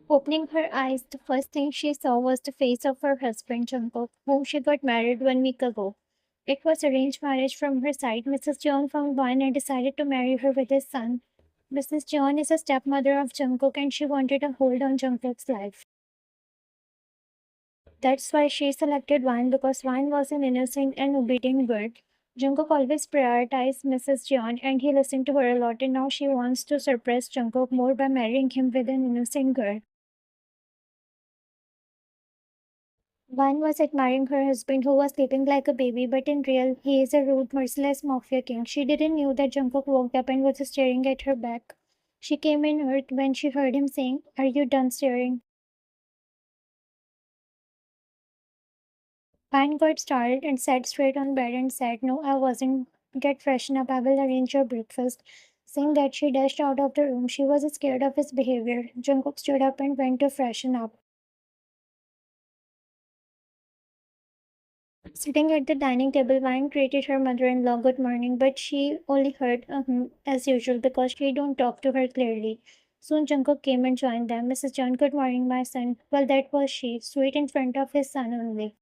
Opening her eyes, the first thing she saw was the face of her husband, Jungkook, whom she got married 1 week ago. It was arranged marriage from her side. Mrs. Jeon found one and decided to marry her with his son. Mrs. Jeon is a stepmother of Jungkook and she wanted a hold on Jungkook's life. That's why she selected Wan because Wan was an innocent and obedient girl. Jungkook always prioritized Mrs. Jeon and he listened to her a lot and now she wants to surprise Jungkook more by marrying him with an innocent girl. One was admiring her husband who was sleeping like a baby, but in real, he is a rude, merciless mafia king. She didn't know that Jungkook woke up and was staring at her back. She came in hurt when she heard him saying, "Are you done staring?" Pan got startled and sat straight on bed and said, "No, I wasn't. Get freshen up. I will arrange your breakfast." Saying that, she dashed out of the room. She was scared of his behavior. Jungkook stood up and went to freshen up. Sitting at the dining table, Wang greeted her mother-in-law good morning, but she only heard as usual because she don't talk to her clearly. Soon Jungkook came and joined them. "Mrs. John, good morning, my son." Well, that was she, sweet in front of his son only.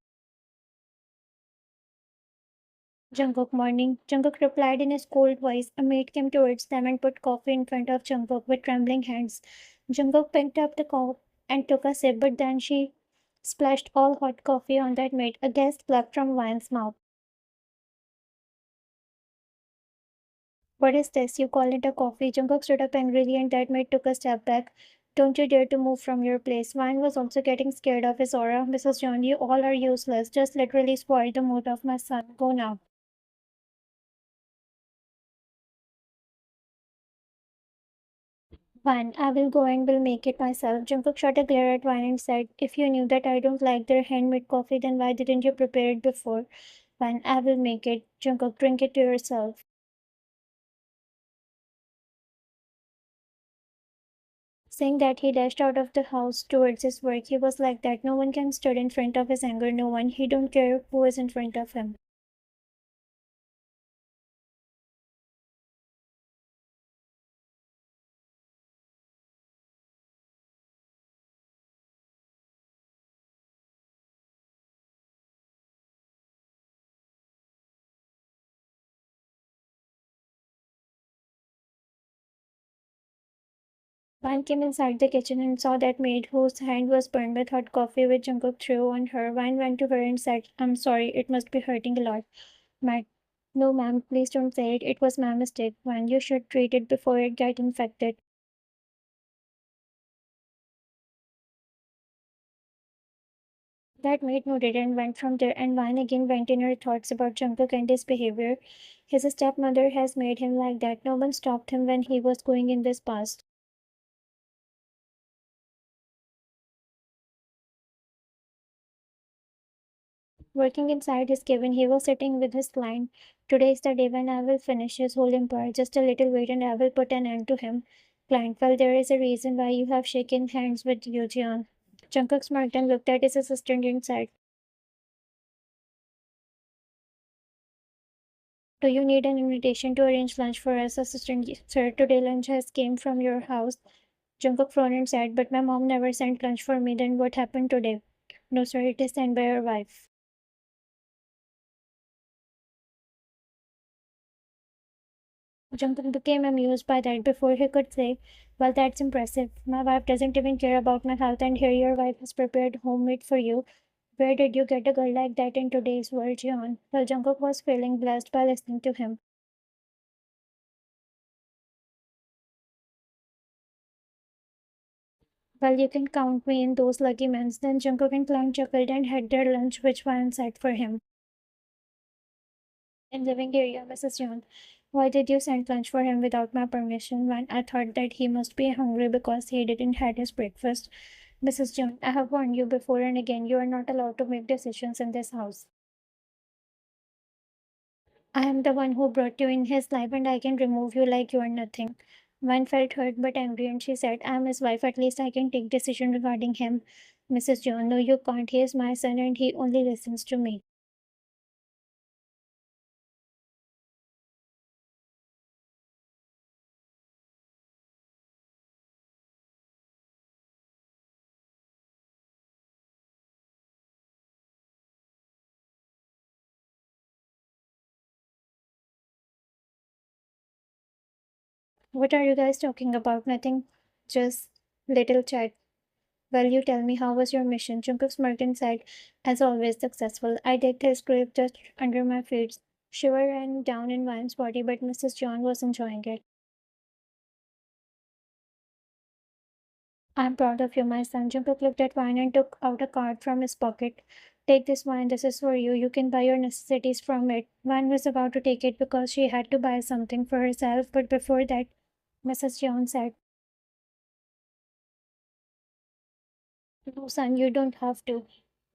"Jungkook, morning." Jungkook replied in his cold voice. A maid came towards them and put coffee in front of Jungkook with trembling hands. Jungkook picked up the cup and took a sip, but then she splashed all hot coffee on that maid. A gasp left from Wang's mouth. "What is this? You call it a coffee?" Jungkook stood up angrily and that maid took a step back. "Don't you dare to move from your place." Wang was also getting scared of his aura. "Mrs. John, you all are useless. Just literally spoiled the mood of my son. Go now." "Fine, I will go and will make it myself." Jungkook shot a glare at Wang and said, "If you knew that I don't like their handmade coffee, then why didn't you prepare it before?" "Fine, I will make it." Jungkook, "Drink it to yourself." Saying that, he dashed out of the house towards his work. He was like that. No one can stand in front of his anger. No one. He don't care who is in front of him. Van came inside the kitchen and saw that maid whose hand was burned with hot coffee which Jungkook threw on her. Van went to her and said, "I'm sorry, it must be hurting a lot." "Matt, no ma'am, please don't say it. It was my mistake. Van, you should treat it before it got infected." That maid nodded and went from there, and Van again went in her thoughts about Jungkook and his behavior. His stepmother has made him like that. No one stopped him when he was going in this past. Working inside his cabin, he was sitting with his client. "Today is the day when I will finish his whole empire. Just a little wait and I will put an end to him." Client, "Well, there is a reason why you have shaken hands with Yujian." Jungkook smirked and looked at his assistant and said, "Do you need an invitation to arrange lunch for us?" Assistant, "Sir, today lunch has came from your house." Jungkook frowned and said, "But my mom never sent lunch for me. Then what happened today?" "No, sir, it is sent by your wife." Jungkook became amused by that before he could say, "Well, that's impressive. My wife doesn't even care about my health, and here your wife has prepared homemade for you. Where did you get a girl like that in today's world, Jeon?" Well, Jungkook was feeling blessed by listening to him. "Well, you can count me in those lucky men." Then Jungkook and Clan chuckled and had their lunch, which Wan set for him. "In living area, Mrs. Jeon, why did you send lunch for him without my permission?" "When I thought that he must be hungry because he didn't had his breakfast." "Mrs. John, I have warned you before and again, you are not allowed to make decisions in this house. I am the one who brought you in his life and I can remove you like you are nothing." One felt hurt but angry and she said, "I am his wife, at least I can take decision regarding him." "Mrs. John, no you can't. He is my son and he only listens to me." What are you guys talking about? Nothing. Just little chat. Well, you tell me, how was your mission? Jungkook smirked and said, as always, successful. I digged his grave just under my feet. Shiver ran down in Vine's body, but Mrs. John was enjoying it. I'm proud of you, my son. Jungkook looked at Vine and took out a card from his pocket. Take this wine, this is for you. You can buy your necessities from it. Vine was about to take it because she had to buy something for herself, but before that, Mrs. Jones said, no, son, you don't have to.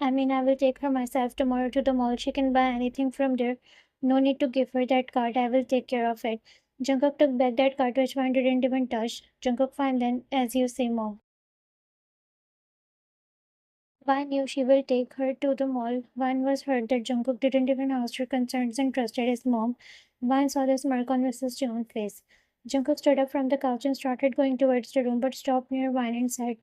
I mean, I will take her myself tomorrow to the mall. She can buy anything from there. No need to give her that card. I will take care of it. Jungkook took back that card which Vine didn't even touch. Jungkook, fine then, as you say, mom. Vine knew she will take her to the mall. Vine was hurt that Jungkook didn't even ask her concerns and trusted his mom. Vine saw the smirk on Mrs. Jones' face. Jungkook stood up from the couch and started going towards the room, but stopped near Vine and said,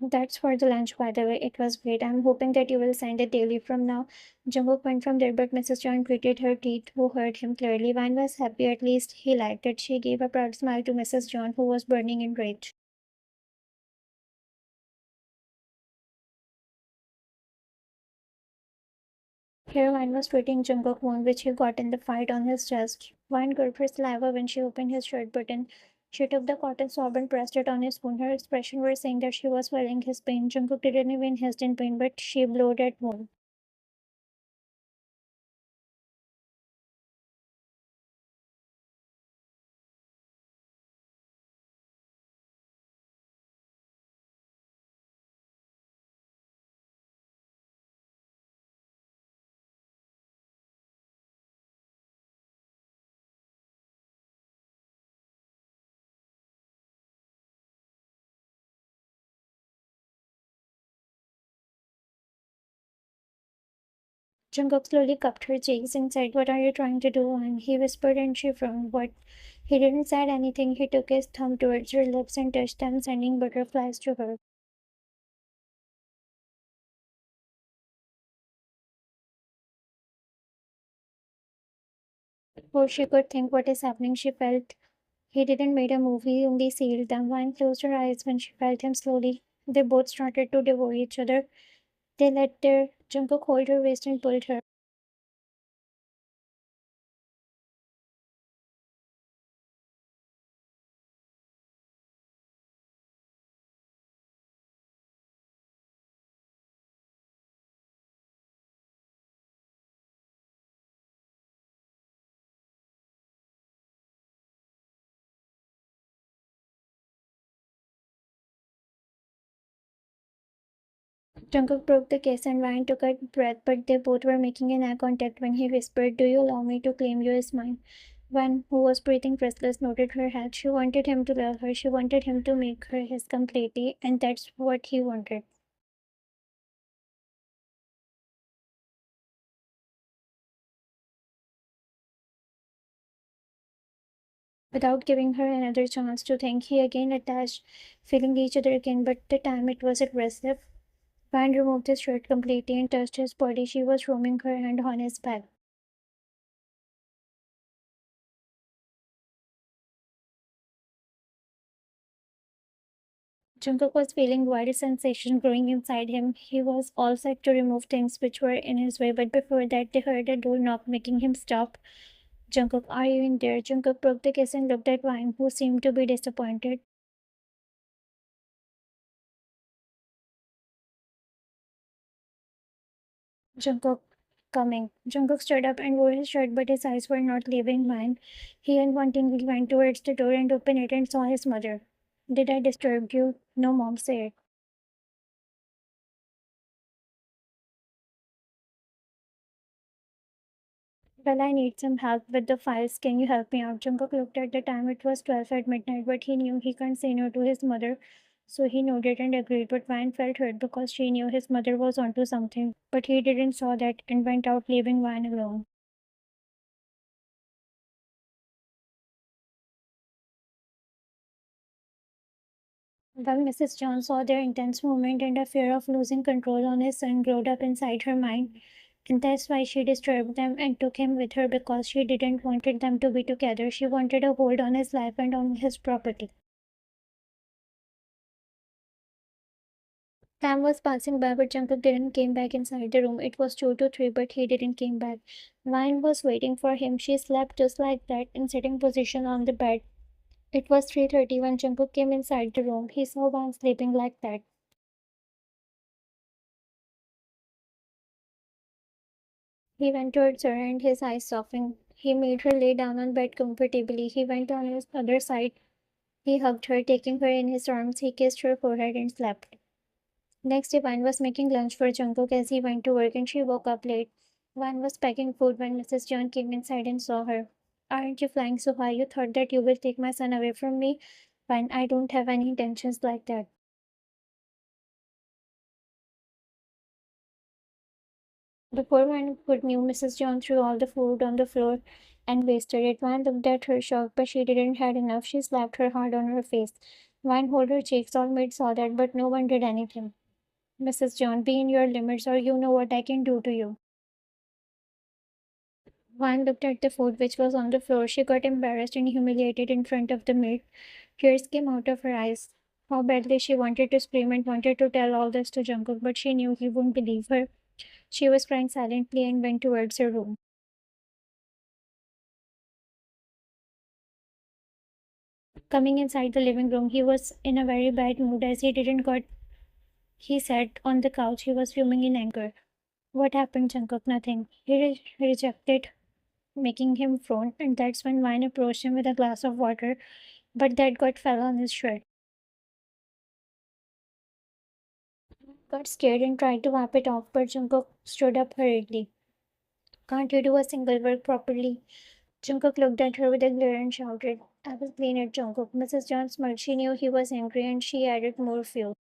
that's for the lunch, by the way. It was great. I'm hoping that you will send it daily from now. Jungkook went from there, but Mrs. John gritted her teeth, who heard him clearly. Vine was happy, at least he liked it. She gave a proud smile to Mrs. John, who was burning in rage. Here, Vine was treating Jungkook wound, which he got in the fight on his chest. Vine gulped her saliva when she opened his shirt button. She took the cotton swab and pressed it on his wound. Her expression was saying that she was feeling his pain. Jungkook didn't even hesitate in pain, but she blowed at wound. Jungkook slowly cupped her cheeks and said, what are you trying to do? And he whispered and she frowned. What? He didn't say anything. He took his thumb towards her lips and touched them, sending butterflies to her. Before she could think what is happening, she felt he didn't make a move. He only sealed them. Vine closed her eyes when she felt him slowly. They both started to devour each other. They let their Jungkook hold her waist and pulled her. Jungkook broke the kiss and Vine took a breath, but they both were making an eye contact when he whispered, do you allow me to claim you as mine? Vine, who was breathing restless, noted her head. She wanted him to love her. She wanted him to make her his completely, and that's what he wanted. Without giving her another chance to think, he again attached, feeling each other again, but the time it was aggressive. Vine removed his shirt completely and touched his body. She was roaming her hand on his back. Jungkook was feeling wild sensation growing inside him. He was all set to remove things which were in his way, but before that they heard a door knock, making him stop. Jungkook, are you in there? Jungkook broke the kiss and looked at Vine, who seemed to be disappointed. Jungkook, coming. Jungkook stood up and wore his shirt, but his eyes were not leaving Vine. He unwantingly went towards the door and opened it and saw his mother. Did I disturb you? No, mom, say it. Well, I need some help with the files. Can you help me out? Jungkook looked at the time. It was 12 at midnight, but he knew he can't say no to his mother. So he nodded and agreed, but Vine felt hurt because she knew his mother was onto something. But he didn't saw that and went out, leaving Vine alone. When Mrs. John saw their intense moment and a fear of losing control on his son glowed up inside her mind. And that's why she disturbed them and took him with her because she didn't wanted them to be together. She wanted a hold on his life and on his property. Sam was passing by, but Jungkook didn't came back inside the room. It was 2 to 3, but he didn't came back. Vine was waiting for him. She slept just like that in sitting position on the bed. It was 3:30 when Jungkook came inside the room. He saw Vine sleeping like that. He went towards her and his eyes softened. He made her lay down on bed comfortably. He went on his other side. He hugged her, taking her in his arms. He kissed her forehead and slept. Next day, Van was making lunch for Jungkook as he went to work and she woke up late. Van was packing food when Mrs. John came inside and saw her. Aren't you flying so high? You thought that you will take my son away from me? Van, I don't have any intentions like that. Before Van could knew, Mrs. John threw all the food on the floor and wasted it. Van looked at her shocked, but she didn't had enough. She slapped her hard on her face. Van held her cheeks. All maids saw that, but no one did anything. Mrs. John, be in your limits or you know what I can do to you. Van looked at the food which was on the floor. She got embarrassed and humiliated in front of the maid. Tears came out of her eyes. How badly she wanted to scream and wanted to tell all this to Jungkook, but she knew he wouldn't believe her. She was crying silently and went towards her room. Coming inside the living room, he was in a very bad mood as he didn't got. He sat on the couch. He was fuming in anger. What happened, Jungkook? Nothing. He rejected, making him frown, and that's when Vine approached him with a glass of water, but that got fell on his shirt. Got scared and tried to wipe it off, but Jungkook stood up hurriedly. Can't you do a single work properly? Jungkook looked at her with a glare and shouted. I will clean it, Jungkook. Mrs. John smiled. She knew he was angry and she added more fuel.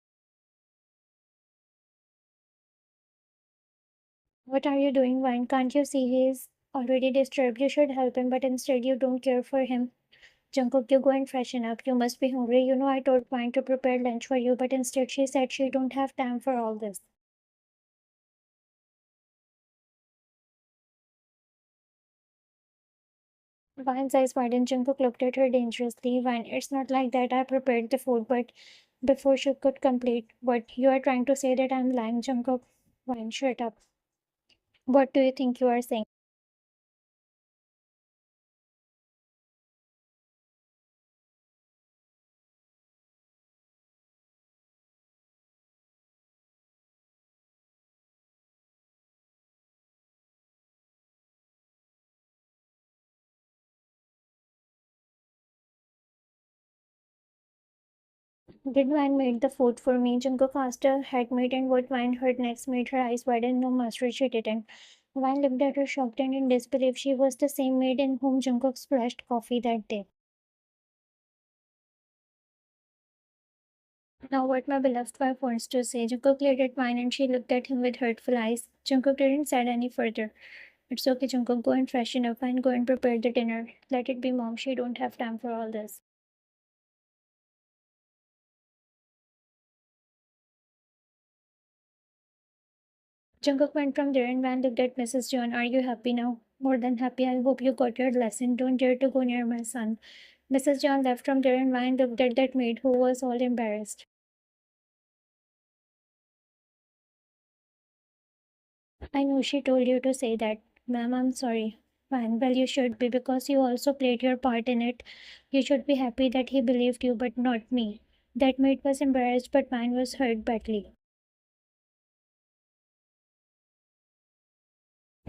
What are you doing, Vine? Can't you see he is already disturbed? You should help him, but instead you don't care for him. Jungkook, you go and freshen up. You must be hungry. You know I told Vine to prepare lunch for you, but instead she said she don't have time for all this. Vine's eyes widened. Jungkook looked at her dangerously. Vine, it's not like that. I prepared the food, but before she could complete, what you are trying to say that I'm lying, Jungkook? Vine, shut up. What do you think you are saying? Did Vine made the food for me? Jungkook asked her headmate, and what Vine heard next made her eyes widen. No, master, she didn't. Vine looked at her shocked and in disbelief. She was the same maid in whom Jungkook splashed coffee that day. Now, what my beloved wife wants to say. Jungkook glared at Vine and she looked at him with hurtful eyes. Jungkook didn't say any further. It's okay, Jungkook. Go and freshen up and go and prepare the dinner. Let it be, Mom. She don't have time for all this. Jungkook went from there and Van looked at Mrs. John. Are you happy now? More than happy. I hope you got your lesson. Don't dare to go near my son. Mrs. John left from there and Van looked at that maid who was all embarrassed. I know she told you to say that. Ma'am, I'm sorry. Van, well, you should be because you also played your part in it. You should be happy that he believed you, but not me. That maid was embarrassed, but Van was hurt badly.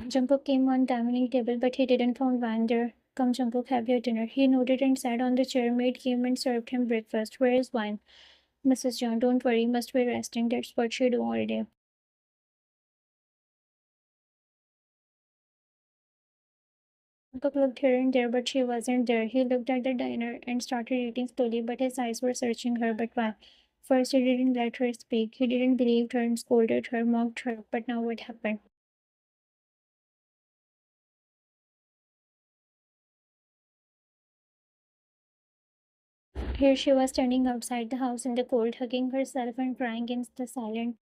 Jungkook came on dining table, but he didn't find Van there. Come, Jungkook, have your dinner. He nodded and sat on the chair. Maid came and served him breakfast. Where is wine? Mrs. John, don't worry, must be resting. That's what she do all day. Jungkook looked here and there, but she wasn't there. He looked at the diner and started eating slowly, but his eyes were searching her. But why? First, he didn't let her speak. He didn't believe her and scolded her, mocked her. But now what happened? Here she was standing outside the house in the cold, hugging herself and crying in the silence.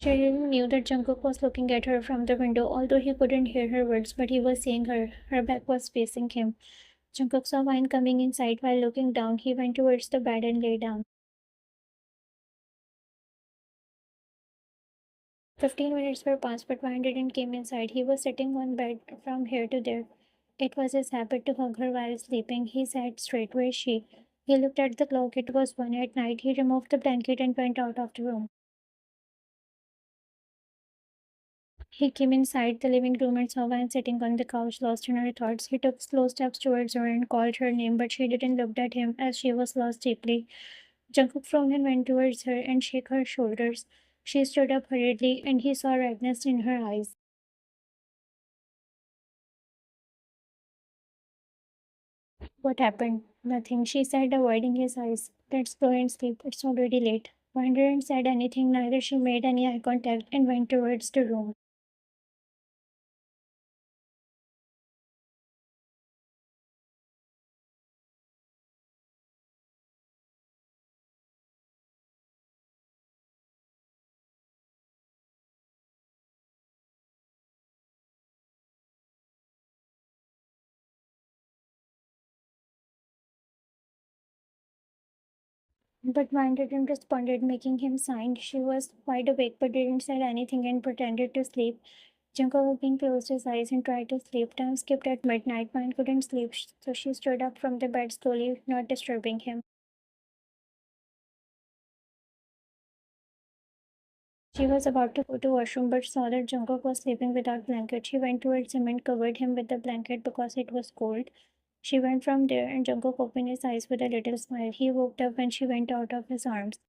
Cheryl knew that Jungkook was looking at her from the window, although he couldn't hear her words, but he was seeing her. Her back was facing him. Jungkook saw Vine coming inside while looking down. He went towards the bed and lay down. 15 minutes were passed, but Vine didn't come inside. He was sitting on bed from here to there. It was his habit to hug her while sleeping. He sat straight. Where is she? He looked at the clock. It was 1 at night. He removed the blanket and went out of the room. He came inside the living room and saw Van sitting on the couch, lost in her thoughts. He took slow steps towards her and called her name, but she didn't look at him as she was lost deeply. Jungkook frowned and went towards her and shook her shoulders. She stood up hurriedly, and he saw redness in her eyes. What happened? Nothing, she said, avoiding his eyes. Let's go and sleep. It's already late. Van didn't said anything, neither she made any eye contact and went towards the room. But Van didn't respond, making him sign. She was wide awake but didn't say anything and pretended to sleep. Jungkook again closed his eyes and tried to sleep. Time skipped at midnight. Van couldn't sleep, so she stood up from the bed slowly, not disturbing him. She was about to go to washroom but saw that Jungkook was sleeping without blanket. She went towards him and covered him with the blanket because it was cold. She went from there and Jungkook opened his eyes with a little smile. He woke up when she went out of his arms.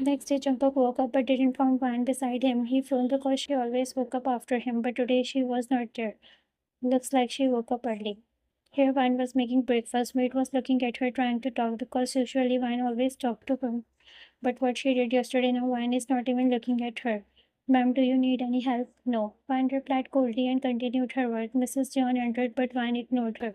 Next day, Jungkook woke up but didn't find Van beside him. He frowned because she always woke up after him, but today she was not there. Looks like she woke up early. Here, Van was making breakfast. Maid was looking at her, trying to talk because usually Van always talked to him. But what she did yesterday, now Van is not even looking at her. Ma'am, do you need any help? No. Van replied coldly and continued her work. Mrs. John entered, but Van ignored her.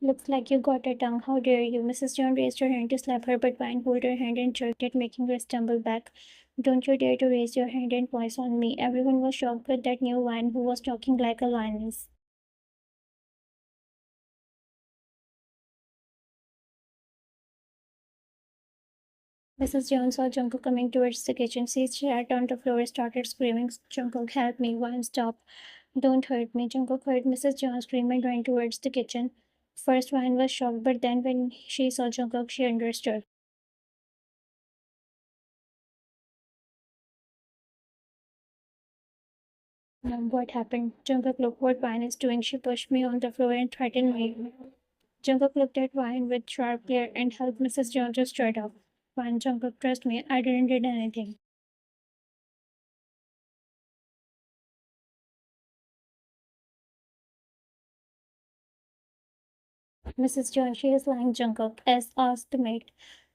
Looks like you got a tongue. How dare you? Mrs. John raised her hand to slap her, but Van pulled her hand and jerked it, making her stumble back. Don't you dare to raise your hand and voice on me. Everyone was shocked with that new Van who was talking like a lioness. Mrs. Jones saw Jungkook coming towards the kitchen. She sat on the floor and started screaming, Jungkook, help me. Van, stop. Don't hurt me. Jungkook heard Mrs. Jones scream and ran towards the kitchen. First, Van was shocked, but then when she saw Jungkook, she understood. What happened? Jungkook, look what Van is doing. She pushed me on the floor and threatened me. Jungkook looked at Van with sharp glare and helped Mrs. Jones to straight up. Van, Jungkook, trust me, I didn't did anything. Mrs. John, she is lying, Jungkook, as asked the maid.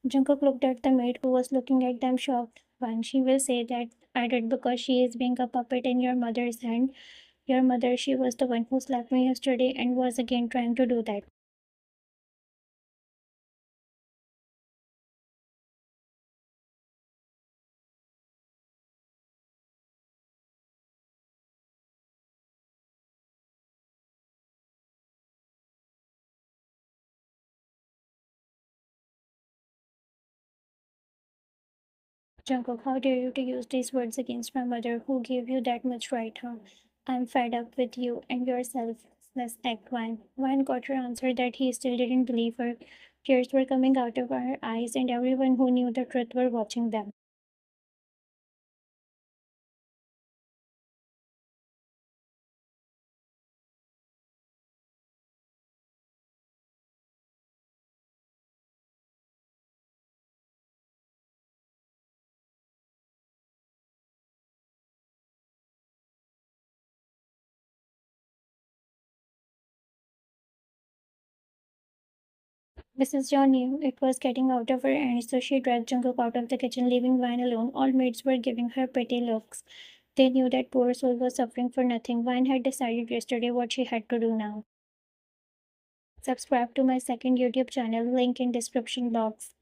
Jungkook looked at the maid who was looking at them shocked. Van, she will say that I did because she is being a puppet in your mother's hand. Your mother, she was the one who slapped me yesterday and was again trying to do that. Jungkook, how dare you to use these words against my mother? Who gave you that much right, huh? I'm fed up with you and your selfless act, Vine. Vine got her answer that he still didn't believe her. Tears were coming out of her eyes, and everyone who knew the truth were watching them. Mrs. John knew it was getting out of her hands, so she dragged Jungkook out of the kitchen, leaving Vine alone. All maids were giving her pretty looks. They knew that poor soul was suffering for nothing. Vine had decided yesterday what she had to do now. Subscribe to my second YouTube channel, link in description box.